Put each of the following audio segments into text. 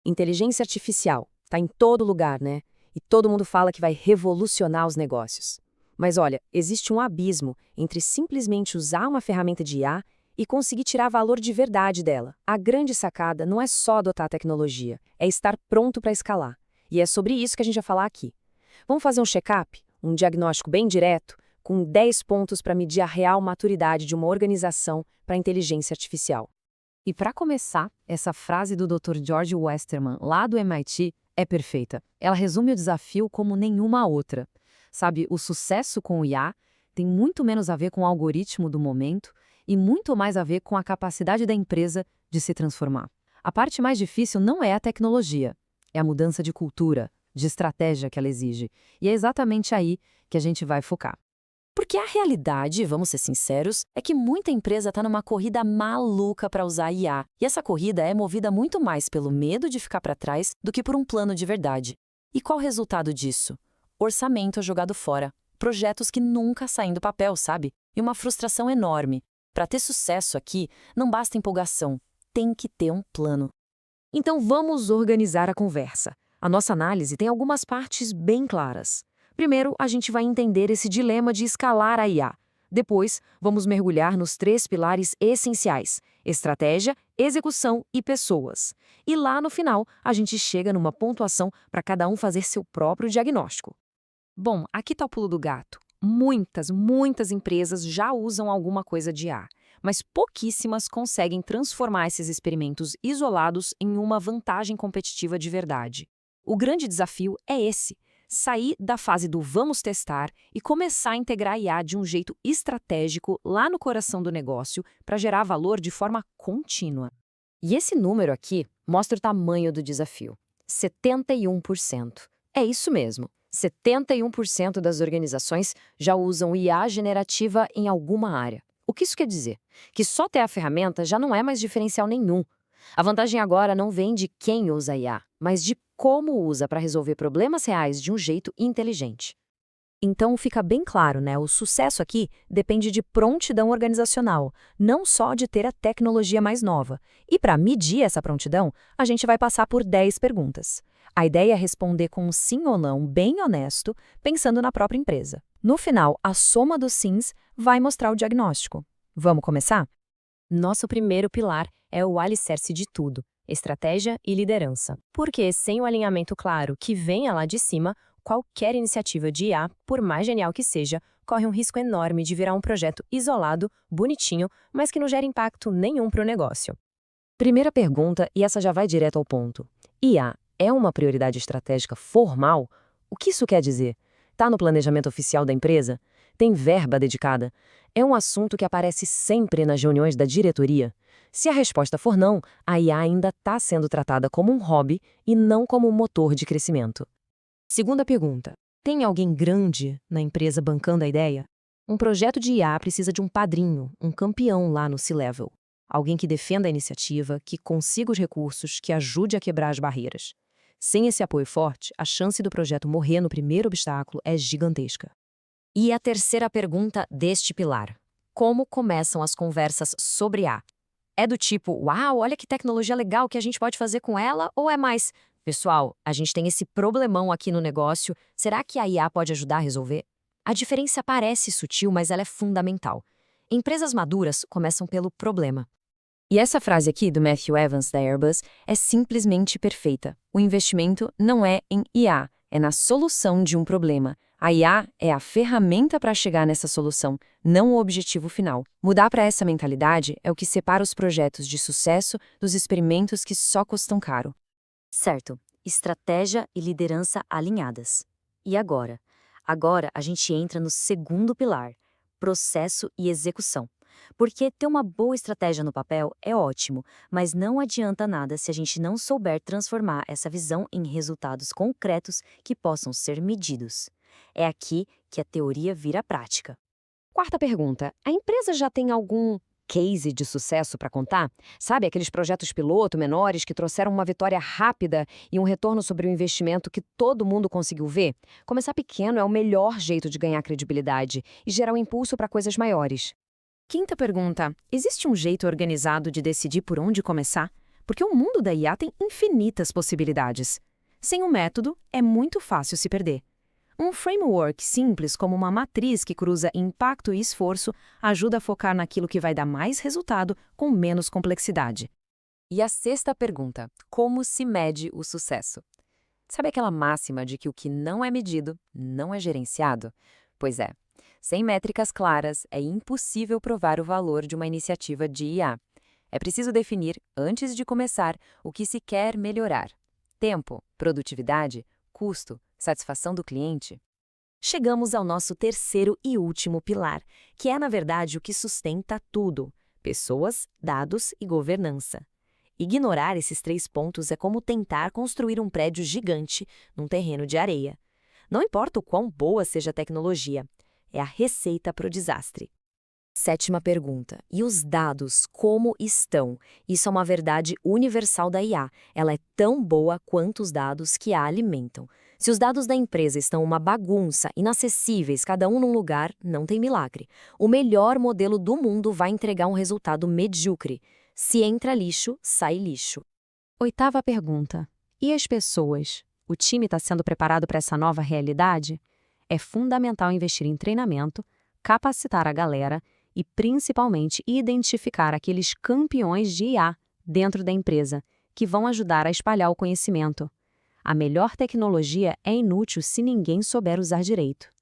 Inteligência artificial. Está em todo lugar, né? E todo mundo fala que vai revolucionar os negócios. Mas olha, existe um abismo entre simplesmente usar uma ferramenta de IA e conseguir tirar valor de verdade dela. A grande sacada não é só adotar a tecnologia, é estar pronto para escalar. E é sobre isso que a gente vai falar aqui. Vamos fazer um check-up, um diagnóstico bem direto, com 10 pontos para medir a real maturidade de uma organização para a inteligência artificial. E para começar, essa frase do Dr. George Westerman, lá do MIT, é perfeita. Ela resume o desafio como nenhuma outra. Sabe, o sucesso com o IA tem muito menos a ver com o algoritmo do momento e muito mais a ver com a capacidade da empresa de se transformar. A parte mais difícil não é a tecnologia, é a mudança de cultura, de estratégia que ela exige. E é exatamente aí que a gente vai focar. Porque a realidade, vamos ser sinceros, é que muita empresa está numa corrida maluca para usar IA. E essa corrida é movida muito mais pelo medo de ficar para trás do que por um plano de verdade. E qual o resultado disso? Orçamento jogado fora, projetos que nunca saem do papel, sabe? E uma frustração enorme. Para ter sucesso aqui, não basta empolgação, tem que ter um plano. Então vamos organizar a conversa. A nossa análise tem algumas partes bem claras. Primeiro, a gente vai entender esse dilema de escalar a IA. Depois, vamos mergulhar nos 3 pilares essenciais: estratégia, execução e pessoas. E lá no final, a gente chega numa pontuação para cada um fazer seu próprio diagnóstico. Bom, aqui está o pulo do gato. Muitas empresas já usam alguma coisa de IA, mas pouquíssimas conseguem transformar esses experimentos isolados em uma vantagem competitiva de verdade. O grande desafio é esse: sair da fase do vamos testar e começar a integrar a IA de um jeito estratégico lá no coração do negócio para gerar valor de forma contínua. E esse número aqui mostra o tamanho do desafio: 71%. É isso mesmo. 71% das organizações já usam IA generativa em alguma área. O que isso quer dizer? Que só ter a ferramenta já não é mais diferencial nenhum. A vantagem agora não vem de quem usa IA, mas de como usa para resolver problemas reais de um jeito inteligente. Então fica bem claro, né? O sucesso aqui depende de prontidão organizacional, não só de ter a tecnologia mais nova. E para medir essa prontidão, a gente vai passar por 10 perguntas. A ideia é responder com um sim ou não bem honesto, pensando na própria empresa. No final, a soma dos sims vai mostrar o diagnóstico. Vamos começar? Nosso primeiro pilar é o alicerce de tudo: estratégia e liderança. Porque sem o alinhamento claro que venha lá de cima, qualquer iniciativa de IA, por mais genial que seja, corre um risco enorme de virar um projeto isolado, bonitinho, mas que não gera impacto nenhum para o negócio. Primeira pergunta, e essa já vai direto ao ponto: IA é uma prioridade estratégica formal? O que isso quer dizer? Está no planejamento oficial da empresa? Tem verba dedicada? É um assunto que aparece sempre nas reuniões da diretoria? Se a resposta for não, a IA ainda está sendo tratada como um hobby e não como um motor de crescimento. Segunda pergunta: tem alguém grande na empresa bancando a ideia? Um projeto de IA precisa de um padrinho, um campeão lá no C-Level. Alguém que defenda a iniciativa, que consiga os recursos, que ajude a quebrar as barreiras. Sem esse apoio forte, a chance do projeto morrer no primeiro obstáculo é gigantesca. E a terceira pergunta deste pilar: como começam as conversas sobre IA? É do tipo, uau, olha que tecnologia legal que a gente pode fazer com ela? Ou é mais, pessoal, a gente tem esse problemão aqui no negócio, será que a IA pode ajudar a resolver? A diferença parece sutil, mas ela é fundamental. Empresas maduras começam pelo problema. E essa frase aqui do Matthew Evans, da Airbus, é simplesmente perfeita. O investimento não é em IA, é na solução de um problema. A IA é a ferramenta para chegar nessa solução, não o objetivo final. Mudar para essa mentalidade é o que separa os projetos de sucesso dos experimentos que só custam caro. Certo, estratégia e liderança alinhadas. E agora? Agora a gente entra no segundo pilar: processo e execução. Porque ter uma boa estratégia no papel é ótimo, mas não adianta nada se a gente não souber transformar essa visão em resultados concretos que possam ser medidos. É aqui que a teoria vira prática. Quarta pergunta: a empresa já tem algum case de sucesso para contar? Sabe, aqueles projetos piloto menores que trouxeram uma vitória rápida e um retorno sobre o investimento que todo mundo conseguiu ver? Começar pequeno é o melhor jeito de ganhar credibilidade e gerar um impulso para coisas maiores. Quinta pergunta: existe um jeito organizado de decidir por onde começar? porque o mundo da IA tem infinitas possibilidades. Sem um método, é muito fácil se perder. Um framework simples como uma matriz que cruza impacto e esforço ajuda a focar naquilo que vai dar mais resultado com menos complexidade. E a sexta pergunta: como se mede o sucesso? Sabe aquela máxima de que o que não é medido não é gerenciado? Pois é, sem métricas claras é impossível provar o valor de uma iniciativa de IA. É preciso definir, antes de começar, o que se quer melhorar: tempo, produtividade, custo, satisfação do cliente. Chegamos ao nosso terceiro e último pilar, que é, na verdade, o que sustenta tudo: pessoas, dados e governança. Ignorar esses 3 pontos é como tentar construir um prédio gigante num terreno de areia. Não importa o quão boa seja a tecnologia, é a receita para o desastre. Sétima pergunta: e os dados, como estão? Isso é uma verdade universal da IA. Ela é tão boa quanto os dados que a alimentam. Se os dados da empresa estão uma bagunça, inacessíveis, cada um num lugar, não tem milagre. O melhor modelo do mundo vai entregar um resultado medíocre. Se entra lixo, sai lixo. Oitava pergunta: e as pessoas? O time está sendo preparado para essa nova realidade? É fundamental investir em treinamento, capacitar a galera e, principalmente, identificar aqueles campeões de IA dentro da empresa, que vão ajudar a espalhar o conhecimento. A melhor tecnologia é inútil se ninguém souber usar direito.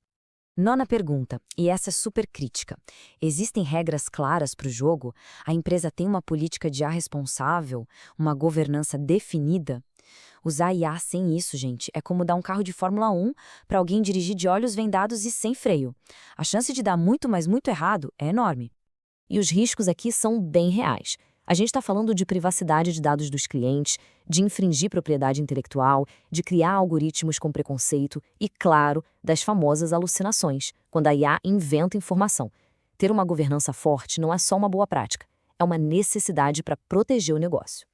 Nona pergunta, e essa é super crítica. Existem regras claras para o jogo? A empresa tem uma política de IA responsável? Uma governança definida? Usar IA sem isso, gente, é como dar um carro de Fórmula 1 para alguém dirigir de olhos vendados e sem freio. A chance de dar muito, mas muito errado é enorme. E os riscos aqui são bem reais. A gente está falando de privacidade de dados dos clientes, de infringir propriedade intelectual, de criar algoritmos com preconceito e, claro, das famosas alucinações, quando a IA inventa informação. Ter uma governança forte não é só uma boa prática, é uma necessidade para proteger o negócio.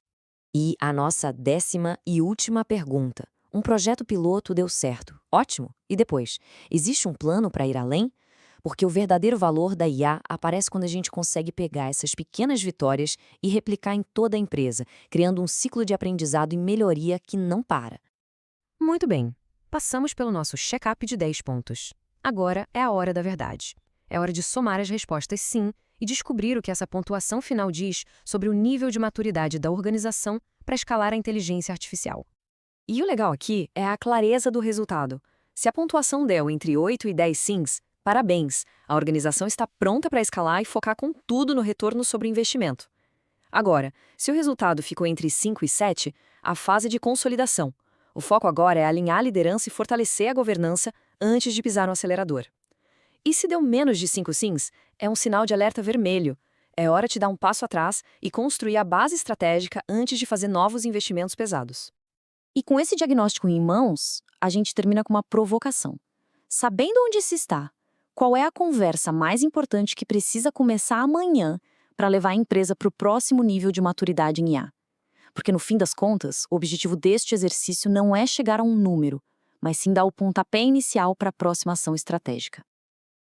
E a nossa 10ª e última pergunta. Um projeto piloto deu certo. Ótimo. E depois? Existe um plano para ir além? Porque o verdadeiro valor da IA aparece quando a gente consegue pegar essas pequenas vitórias e replicar em toda a empresa, criando um ciclo de aprendizado e melhoria que não para. Muito bem, passamos pelo nosso check-up de 10 pontos. Agora é a hora da verdade. É hora de somar as respostas sim e descobrir o que essa pontuação final diz sobre o nível de maturidade da organização para escalar a inteligência artificial. E o legal aqui é a clareza do resultado. Se a pontuação deu entre 8 e 10 sims, parabéns! A organização está pronta para escalar e focar com tudo no retorno sobre o investimento. Agora, se o resultado ficou entre 5 e 7, a fase de consolidação. O foco agora é alinhar a liderança e fortalecer a governança antes de pisar no acelerador. E se deu menos de 5 sims, é um sinal de alerta vermelho. É hora de dar um passo atrás e construir a base estratégica antes de fazer novos investimentos pesados. E com esse diagnóstico em mãos, a gente termina com uma provocação. Sabendo onde se está, qual é a conversa mais importante que precisa começar amanhã para levar a empresa para o próximo nível de maturidade em IA? Porque, no fim das contas, o objetivo deste exercício não é chegar a um número, mas sim dar o pontapé inicial para a próxima ação estratégica.